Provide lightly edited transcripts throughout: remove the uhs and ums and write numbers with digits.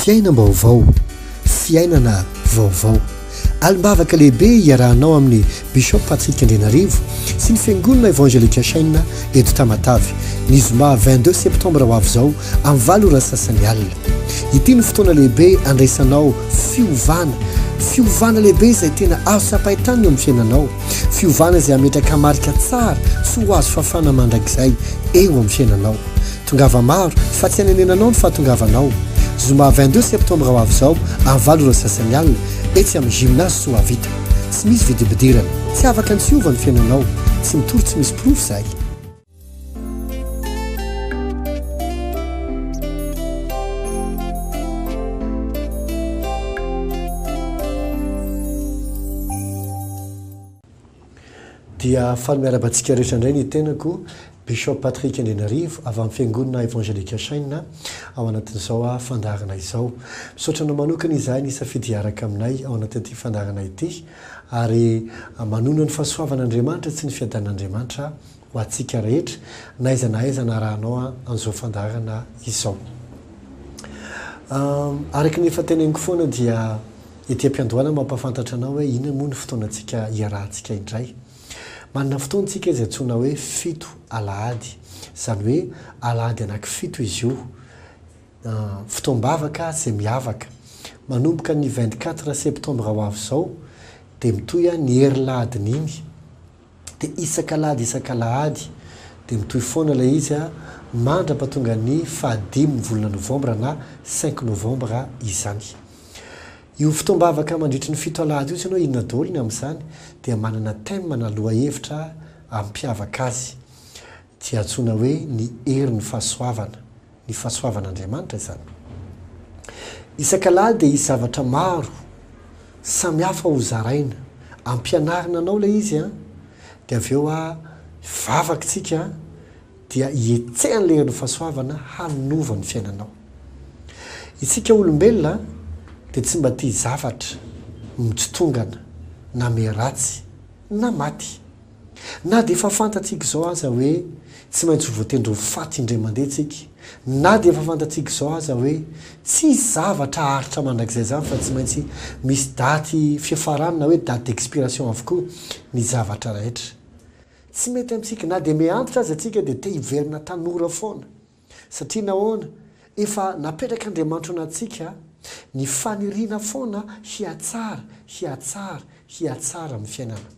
fiainam-baovao fiainana vaovao alimbavaka lehibe iarahanao amin'ny Bishop Patrick Andrenarivo sy ny fiangonana évangélika Chaîne eto Tamatavy ny zoma 22 septembre ho avy zao amin'ny valora sasany alina. Ity ny fotoana lehibe andraisanao fiovana lehibe izay tena azo sapahitany amin'ny fiainanao, fiovana izay ametraka marika tsara sy ho azo fafana mandrakizay eo amin'ny fiainanao. Tongava maro fa tsy hanenenanao ny fahatongavanao. Zoma 22 septembre ho avy zao amin'ny valora sasany alina etsy amin'ny gymnase Soavita. Tsy misy vidibidirana, tsy afaka ny tsiova ny fiainanao, tsy mitory tsy misy proof zay. Dia falmiarabantsika rehetra indray ny tenako Bishop Patrick Andrenarivo avy amin'ny fiangonana évangélika Chaîne ao anatin'izao fandarana izao. Misaotra anao manokana izahay nisafidy hiaraka aminay ao anatin'ity fandarana ity ary manono ny fahasoavan'Andriamanitra sy ny fiadan'Andriamanitra ho antsika rehetra na aiza na aiza na rahanao an'izao fandarana izao. Araka ny fateneniko foana dia ety am-piandohana mampafantatra anao hoe inona moa ny fotoanantsika iarahantsika indray. Manana fotoantsika izay antsoina hoe fito alahady, izany hoe alahady anankifito izy io, fotoam-bavaka izay miavaka. Manomboka ny 24 septembre ho avy zao dia mitohy ny heri-lahadiny iny, dia isan-kalahady dia mitohy foana ilay izy mandrapatonga ny 15 volana Novembre na 5 Novembre izany. Io fotoam-bavaka mandritry ny fito alahady io tsy ianao inona daholo ny amin'izany dia manana thème na lohahevitra ampiavaka azy. Dia antsoina hoe ny herin'ny fahasoavana, ny fahasoavan'Andriamanitra izany. Isan-kalahady dia zavatra maro samihafa ho zaraina, ampianarina anao ilay izy dia avy eo vavakantsika dia hietsehan'ilay herin'ny fahasoavana hanova ny fiainanao. Isika olombelona dia tsy mba tia zavatra mitsitongana na meratsy na maty. Na dia efa fantatsika izao aza hoe tsy maintsy voatendry faty indray mandeha tsika, na dia efa fantatsika izao aza hoe tsy zavatra haritra mandrakizay zany fa tsy maintsy misy daty fiafarany na hoe date d'expiration avokoa ny zavatra rehetra. Tsy mety amintsika na dia miantitra aza atsika dia te hiverina tanora foana satria nahoana efa napetraka Andriamanitra anatsika ny faniriana foana hiatsara amin'ny fiainana.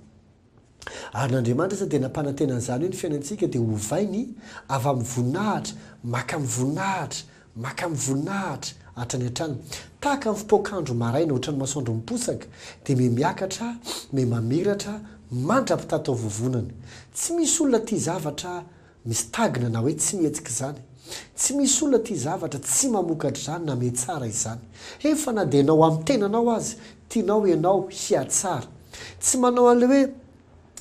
Ary n'Andriamanitra zany dia nampanantena an'izany hoe ny fiainantsika dia hovainy avy amin'ny voninahitra maka amin'ny voninahitra hatrany hatrany. Tahaka amin'ny fipoakandro maraina ohatran'ny masoandro miposaka dia miakatra, mamiratra, mandrapitato vovonany. Tsy misy olona tia zavatra misy tagina na hoe tsy mihetsika izany. Tsy misy olona tia zavatra tsy mamokatra izany na metsara izany. Efa na dia ianao amin'ny tenanao azy, tianao ianao hiatsara. Tsy manao an'ilay hoe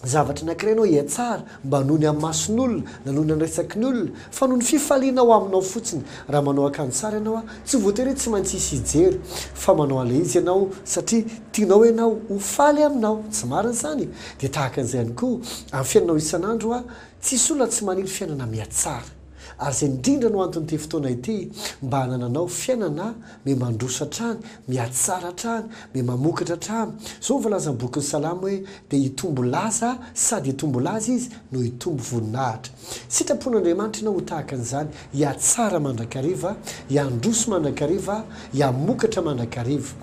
zavatra anankiray ianao hiatsara mba noho ny amin'ny mason'olona na noho ny andraisaky ny olona fa noho ny fifalianao aminao fotsiny. Raha manao akanjo tsara ianao tsy voatery tsy maintsy hisy hijery fa manao an'ilay izy ianao satria tianao ianao ho faly aminao. Tsy marina izany. Dia tahaka an'izay ihany koa amin'ny fiainanao isan'andro tsisy olona tsy maniry fiainana miatsara. Ary izay indrindra no anton'ity fotoana ity mba hanananao fiainana me mandroso hatrany, miatsara hatrany, me mamokatra hatrany. Zao voalaza amin'ny bokin'ny Salamo hoe dia hitombo laza sady hitombo laza izy no hitombo voninahitra. Sitrapon'Andriamanitra ianao ho tahaka an'izany, hiatsara mandrakariva, hiandroso mandrakariva, hiamokatra mandrakariva.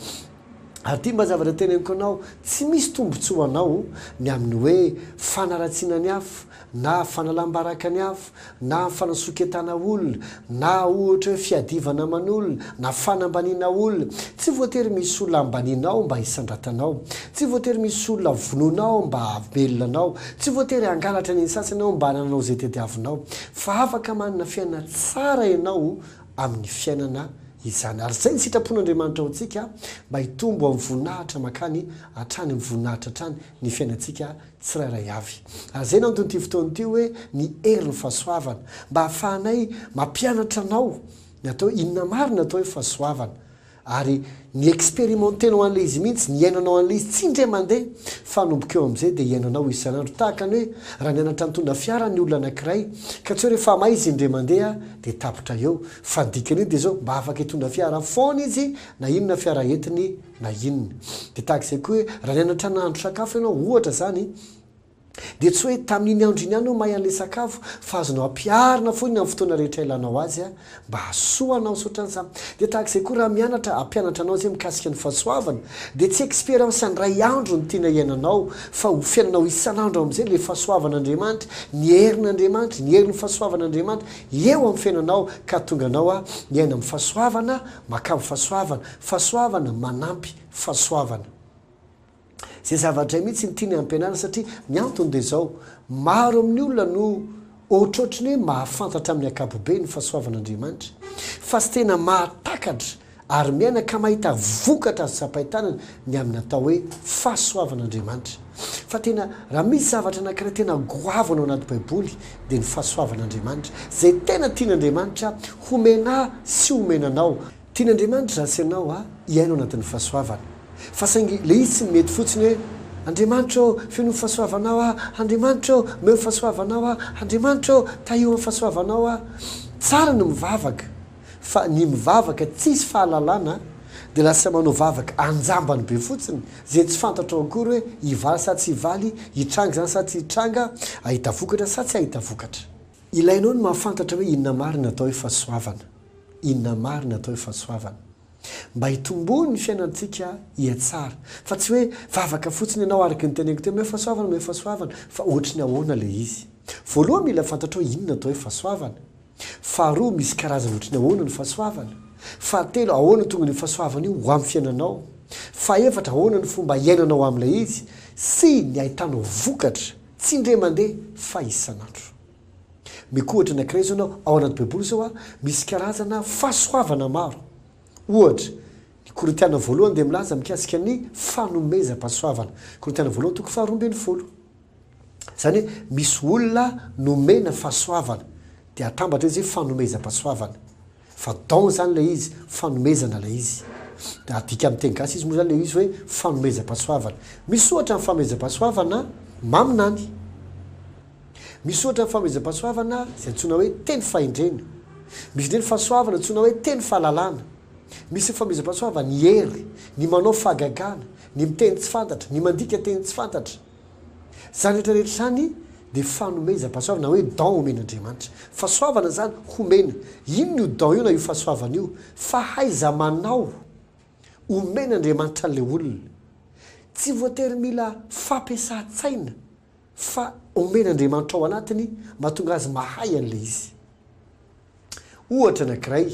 Ary ity mba zavatra teneniko anao, tsy misy tombontsoa anao ny amin'ny hoe fanaratsiana ny hafa, na fanalambaraka ny hafa, na fanasoketana olona, na ohatra hoe fiadivana man'olona, na fanambaniana olona. Tsy voatery misy olona ambanianao mba hisandratanao, tsy voatery misy olona vononao mba havelonanao, tsy voatery hangalatra ny sasanao mba hananao izay tediavinao, fa afaka manana fiainana tsara ianao amin'ny fiainana izany. Ary izay ny sitrapon'Andriamanitra ho antsika mba hitombo amin'ny voninahitra makany hatrany amin'ny voninahitra hatrany ny fiainantsika tsirairay avy. Ary izay no anton'ity fotoana ity hoe ny herin'ny fahasoavana mba hahafahanay mampianatra anao ny atao inona marina atao hoe fahasoavana. ary ny expérimentenao an'le izy mihitsy ny iainanao an'le izy tsy indray mandeha fa nombokeo amin'izay dia iainanao isan'andro tahaka ny hoe raha nianatra nitondra fiara ny olona anankiray ka tsy hoe rehefa may izy indray mandeha dia tapitra eo fa dikany io dia zao mba afaka hitondra fiara foana izy na inona fiara entiny na inona dia tahak'izay koa hoe raha nianatra nahandro sakafo ianao ohatra zany dia tsy hoe tamin'iny andro iny ihany ho may an'le sakafo fa azonao ampiarina foana amin'ny fotoana rehetra ilanao azy a mba hasoanao sotran'izany dia tahak'izay koa raha mianatra ampianatra anao zay mikasika ny fahasoavana dia tsy expérience andray andro ny tiana iainanao fa ho fiainanao isan'andro amin'izay le fahasoavan'Andriamanitra ny herin'Andriamanitra ny herin'ny fahasoavan'Andriamanitra eo amin'ny fiainanao ka tonga anao a miaina amin'ny fahasoavana makamo fahasoavana manampy fahasoavana. Zay zavatra mihitsy ny tiany ampianarana satria ny antony dia zao maro amin'ny olona no ohatrohatrany hoe mahafantatra amin'ny akapobe ny fahasoavan'Andriamanitra fa sy tena mahatakatra ary miainaka mahita vokatra azo sapaitanana ny amin'ny atao hoe fahasoavan'Andriamanitra fa tena raha misy zavatra anankiray tena goavana ao anaty baiboly dia ny fahasoavan'Andriamanitra zay tena tian'Andriamanitra homena sy homenanao tian'Andriamanitra raha sy ianao a iainao anatin'ny fahasoavana fa saingy le izy tsy mety fotsiny hoe Andriamanitra feno fahasoavanao a Andriamanitra meo fahasoavanao a Andriamanitra taio amin'ny fahasoavanao a tsara no mivavaka fa ny mivavaka tsisy fahalalana dia lasa manao vavaka anjambany be fotsiny zay tsy fantatra akory hoe hivaly sa tsy hivaly hitranga zany sa tsy hitranga ahita vokatra sa tsy ahita vokatra. Ilainao no mahafantatra hoe inona marina atao hoe fahasoavana inona marina atao hoe fahasoavana mba hitombony ny fiainantsika hiatsara fa tsy hoe vavaka fotsiny ianao araka ny teneniko teo me fahasoavana fa ohatry ny ahoana le izy voalohany mila fantatra hoe inona atao hoe fahasoavana faharoa misy karazana ohatry ny ahoana ny fahasoavana fahatelo ahoana tonga ny fahasoavana io ho amin'ny fiainanao fahaefatra ahoana ny fomba iainanao amin'ilay izy sy ny ahitanao vokatra tsy indray mandeha fa isan'andro mikohatra anankiray zao anao ao anaty baiboly zao a misy karazana fahasoavana maro ohatra ny Korintiana voalohany dia milaza mikasika ny fanomezam-pahasoavana Korintiana voalohany toko 2:20 zany hoe misy olona nomena fahasoavana dia atambatra izy fanomezam-pahasoavana fa don zany le izy fanomezana le izy dia adika amin'ny teny gasy izy moa zany le izy hoe fanomezam-pahasoavana misy ohatra amin'ny fanomezam-pahasoavana maminany misy ohatra amin'ny fanomezam-pahasoavana izay antsoina hoe teny fahendrena misy ndray ny fahasoavana antsoina hoe teny fahalalana misy fanomezam-pahasoavana ny hery ny manao fahagagana ny miteny tsy fantatra ny mandika teny tsy fantatra zany rehetrarehetra zany dia fanomezam-pahasoavana hoe don homen'Andriamanitra fahasoavana zany homena ino io don io na io fahasoavana io fahaiza manao homen'Andriamanitra an'ilay olona tsy voatery mila fampiasa-tsaina fa homen'Andriamanitra ao anatiny mahatonga azy mahay an'ilay izy ohatra anankiray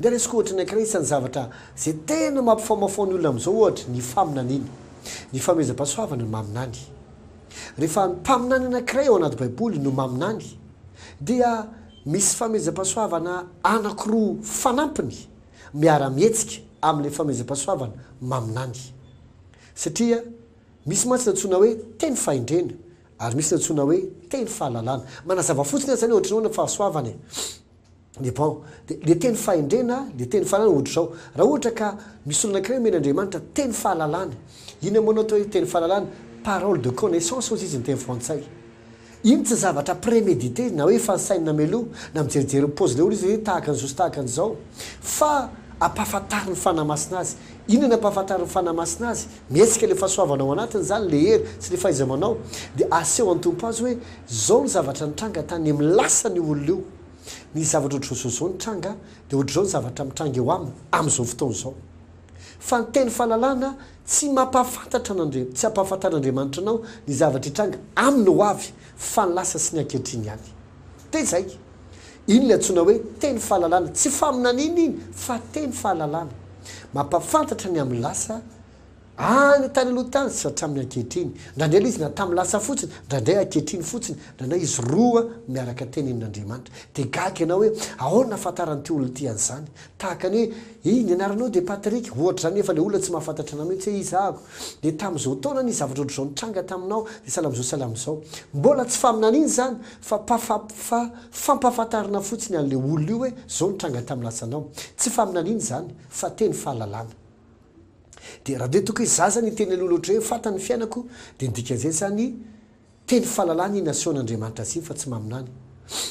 ndia resiko ohatra anankiray isan'ny zavatra zay tena mampifamafao ny olona amin'izao ohatra ny faminaniana ny fanomezam-pahasoavana no maminany rehefa mpaminany anankiray ao anaty baiboly no maminany dia misy fanomezam-pahasoavana anankiroa fanampiny miara-mihetsika amin'ilay fanomezam-pahasoavana maminany satria misy mantsy natsoina hoe teny fahendrena ary misy natsoina hoe teny fahalalana manazava fotsiny zany ohatra ny fahasoavana dia bon le teny fahendrena le teny fahalalana ohatra zao raha ohatra ka misy olona anankiray men'Andriamanitra teny fahalalana ino moa atao hoe teny fahalalana parole de connaissance ozy izy ny teny frantsay iny tsy zavatra prémédité na hoe fansaina melo na mijerijery pose le olo izy hoe tahaka an'izao sy tahaka an'izao fa ampahafantariny fanamasina azy inona ny ampahafantariny fanamasina azy mietsika le fahasoavana ao anatiny zany le hery sy le fahaiza-manao dia aseho an-tompo azy hoe zao ny zavatra nitranga tany amin'ny lasany olona io ny zavatra ohatr'izao zao nitranga dia ohatr'izao ny zavatra mitranga eo aminy amin'izao fotoana izao fa ny teny fahalalana tsy tsy ampahafantaran'Andriamanitra anao ny zavatra hitranga aminy ho avy fa ny lasa sy ny ankehitriny ihany dia zay iny le antsoina hoe teny fahalalana tsy faminanina iny fa teny fahalalana mampafantatra ny amin'ny lasa any tany aloha tany sy hatramin'ny ankehitriny ndraindray izy natamy lasa fotsiny ndraindray ankehitriny fotsiny ndraindray izy roa miaraka tenenin'Andriamanitra dia gaga ianao hoe ahoana fahatarany ty olona ty an'izany tahaka ny hoe iny anaranao dia Patrika ohatra zany efa le olona tsy mahafantatra anao mihitsy hoe izahako dia tamin'izao taona ny zavatra ohatr'izao nitranga taminao dia salamizao mbola tsy faminan'iny zany fa fampahafantarana fotsiny an'le olona io hoe zao nitranga tamin'ny lasanao tsy faminan'iny zany fa teny fahalalana dia raha de tokony zaza ny teny aloha loatra hoe fatany fiainako dia ndikan'izay zany teny fahalalana iny asehoan'Andriamanitra azy fa tsy maminany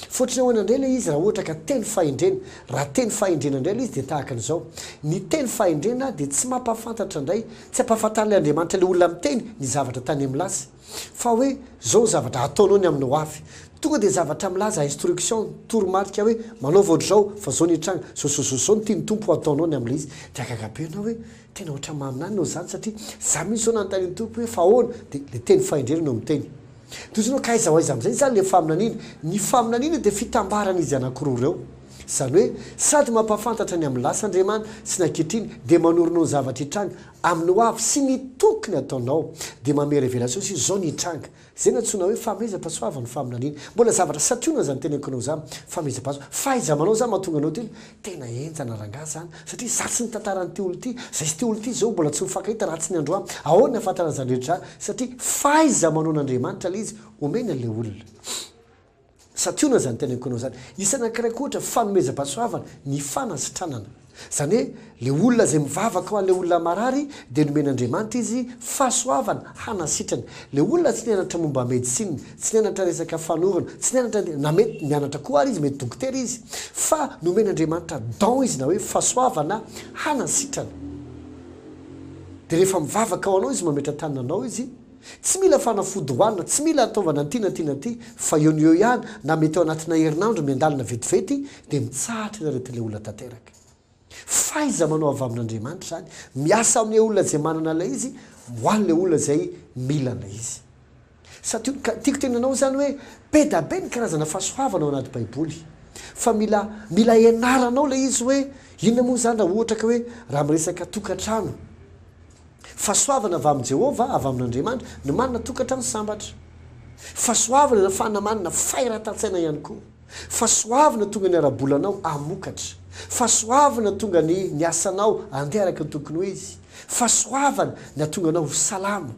fotriny ahoana indray le izy raha ohatra ka teny fahendrena raha teny fahendrena indray le izy dia tahaka an'izao ny teny fahendrena dia tsy mampahafantatra indray tsy ampahafantaran'ilay Andriamanitra le olona miteny ny zavatra tany amin'ny lasy fa hoe zao zavatra ataonao ny amin'ny hoafy tonga dia zavatra milaza instruction toromarika hoe manaova ohatr'izao fa zao nitranga zao ny tiany tompo ataonao ny amin'ilay izy dia akakabenao hoe tena ohatra maminany nao zany satria za mihitsy zao nanontany ny tompo hoe fa ahoana dia le teny fahendrena no miteny tosinao kaiza ho aiza amin'izay zany le faminan'iny ny faminan'iny dia fitambarana izy anankiroa ireo zany hoe sady mampahafantatra ny amin'ny las'Andriamanitra sy ny ankehitriny dia manoronao ny zavatra hitranga amin'ny hoavy sy ny tokony ataonao dia mame révélation sy zao ny hitranga zay natsoina hoe famezam-pahasoava ny faminan'iny mbola zavatra sationa zany tenenkonao zany famezam-pahasoava faiza manao zany mahatonga anao teny tena enjana rangahy zany satria za tsy nitantaran'ity olo ty zay sy ty olo ty zao mbola tsy mifankahita raha tsy ny androany ahoana afantaran'izany rehetra satria faiza manao n'Andriamanitra le izy omena le olona sationa zany tenenkonao zany isan'ankiraiky ohatra fanomezam-pahasoavana ny fanasitranana zany hoe le olona zay mivavaka ho an'le olona marary dia nomen'Andriamanitra izy fahasoavana hanasitrana le olona tsy nianatra momba médecine tsy nianatra resaka fanorana tsy nianatra na mety mianatra koa ary izy mety dokotera izy fa nomen'Andriamanitra don izy na hoe fahasoavana hanasitrana dia rehefa mivavaka ho anao izy mametra tanina anao izy tsy mila fanafody hoanina tsy mila ataovana ty fa eo ihany na mety ao anatina herinandro miandalina vetivety dia mitsahatra inaretile olona tanteraka faiza manao avy amin'Andriamanitra zany miasa amin'ny olona zay manana ilay izy ho an'le olona zay milana izy satria tiako tenanao zany hoe be da be ny karazana fahasoavana ao anaty baiboly fa mila ianaranao le izy hoe inona moa zany raha ohatra ka hoe raha miresaka tokantrano fahasoavana avy amin'i Jehova avy amin'Andriamanitra no manana tokantrano sambatra fahasoavana na fanamanana fahirahan-tantsaina ihany koa fahasoavana tonga ny arabolanao amokatra fahasoavana tonga ny asanao andeha araka ny tokony ho izy fahasoavana ny atonga anao ho salama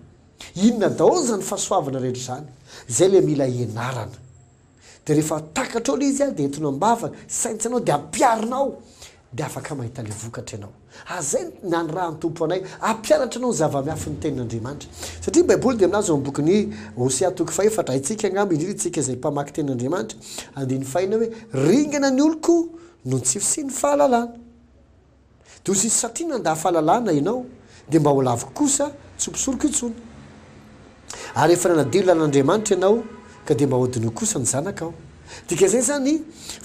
inona daholo zany fahasoavana rehetra zany zay le mila ianarana dia rehefa takatra olo izy dia entinao mbavaka saintsanao dia ampiarinao dia afaka mahita le vokatra ianao azay nany raha ny tompo anay ampianatra anao ny zava-miafy ny tenin'Andriamanitra satria baiboly dia aminazy ao bokyny Hosea toko faefatra haitsika angamba indrindra itsika izay mpamaky tenin'Andriamanitra andiny fahina hoe ringana ny oloko no tsy fisiany fahalalana dia osy satria nandaha fahalalana ianao dia mba ho laviko kosa tsy mpisoroko intsony ary efa nanadilo lan'Andriamanitra ianao ka dia mba hodino kosa ny zanakao dikan'izay zany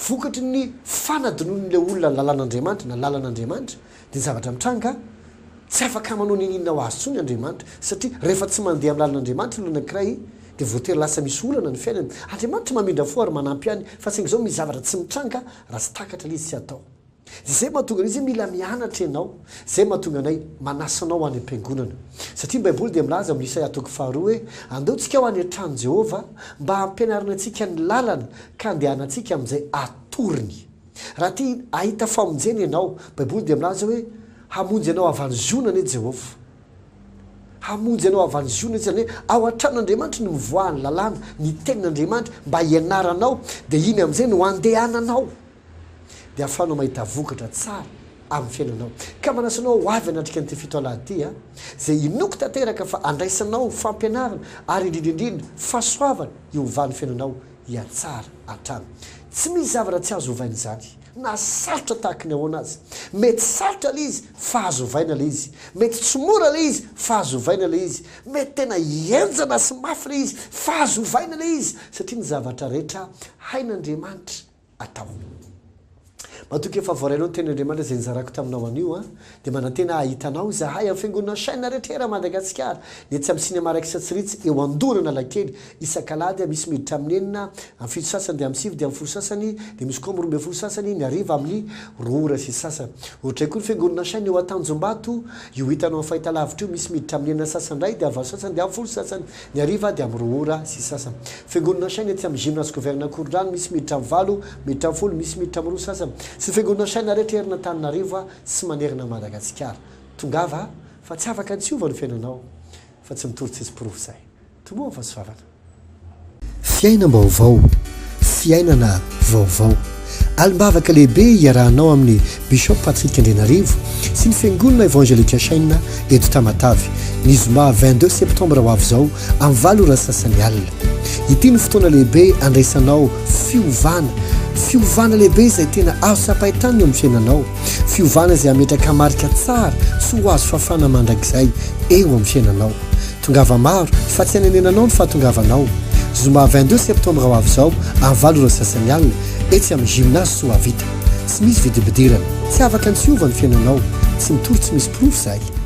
vokatry ny fanadinon'le olona ny lalàn'Andriamanitra na lalan'Andriamanitra dia ny zavatra mitranga tsy afaka manao ninina ho azy tsony Andriamanitra satria rehefa tsy mandeha amin'ny lalan'Andriamanitra olona anankiray dia voatery lasa misy olana ny fiainany Andriamanitra mamindra fo ary manampy any fa saingy zao misy zavatra tsy mitranga raha tsy takatra le izy tsy atao zay mahatonga izy mila mianatra ianao zay mahatonga anay manasanao any am-piangonana satria ny baiboly dia milaza amin'ny Isaia toko faharoa hoe andeontsika ho any an-trano Jehova mba hampianarana antsika ny lalana ka andehanantsika amin'izay atoriny raha tia ahita famonjena ianao baiboly dia milaza hoe hamonjy ianao avy any zionana e Jehova hamonjy ianao avy any zionana zany hoe ao an-tranon'Andriamanitra no mivoahany lalàna ny tenin'Andriamanitra mba hianaranao dia iny amin'izay no andehananao dia ahafahanao mahita vokatra tsara amin'ny fiainanao ka manasanao ho avy anatrika n'ity fito alahady ty zay inoko tanteraka fa andraisanao fampianarana ary indrindraindrindra fahasoavana iovany fiainanao hiatsara hatrany tsy misy zavatra tsy azo ovaina izany na sarotra tahaka ny ahoana azy mety sarotra le izy fa azo ovaina le izy mety tsy mora le izy fa azo ovaina le izy mety tena hienjana sy mafy le izy fa azo ovaina le izy satria ny zavatra rehetra hain'Andriamanitra atao matoky efa voarainao ny ten'andriamanitra zay nizarako taminao anio a dia manantena ahitanao zahay amin'ny fiangonana chaîne rehetra Madagasikara dia tsy amin'ny sinema raiky satsiritsy eo andorana lakely isan-kalady misy miditra amin'ny enina amin'ny fito sasany dia amin'ny sivy dia amin'ny folo sasany dia misy koa amin'ny 12 sasany ny hariva amin'ny 2 ora sy sasany ohatra koa ny fiangonana chaîne eo Antanjombato io hitanao amin'ny fahitalavitra io misy miditra amin'ny enina sasany indray dia avalo sasany dia amin'ny folo sasany ny hariva dia amin'ny 2 ora sy sasany fiangonana chaîne ety amin'ny gymnase gouverne Kourdrano misy miditra amin'ny 8 miditra amin'ny 10 misy miditra amin'ny 2 sasany sy fiangonana chaîne rehetra herina Antananarivo sy manerana Madagasikara tongava fa tsy afaka antsiova ny fiainanao fa tsy mitory-tsisy pirofo zay tomboa ny fahasoavana fiainam-baovao fiainana vaovao alimbavaka lehibe iarahanao amin'ny Bishop Patrick Andrenarivo sy ny fiangonana Evangelique Chaîne eto Tamatavy ny zoma 22 septembre ho avy zao amin'ny 8 ora sasany alina ity ny fotoana lehibe andraisanao fiovana lehibe izay tena azo sapahitany amin'ny fiainanao fiovana izay ametraka marika tsara tsy ho azo fafana mandrakizay eo amin'ny fiainanao tongava maro fa tsy hanenenanao ny fahatongavanao zoma 22 septembre ho avy zao amin'ny 8 ora sasany alina etsy amin'ny gymnase Soavita tsy misy vidibidirana tsy afaka antsiova ny fiainanao tsy mitory tsy misy pirofo zay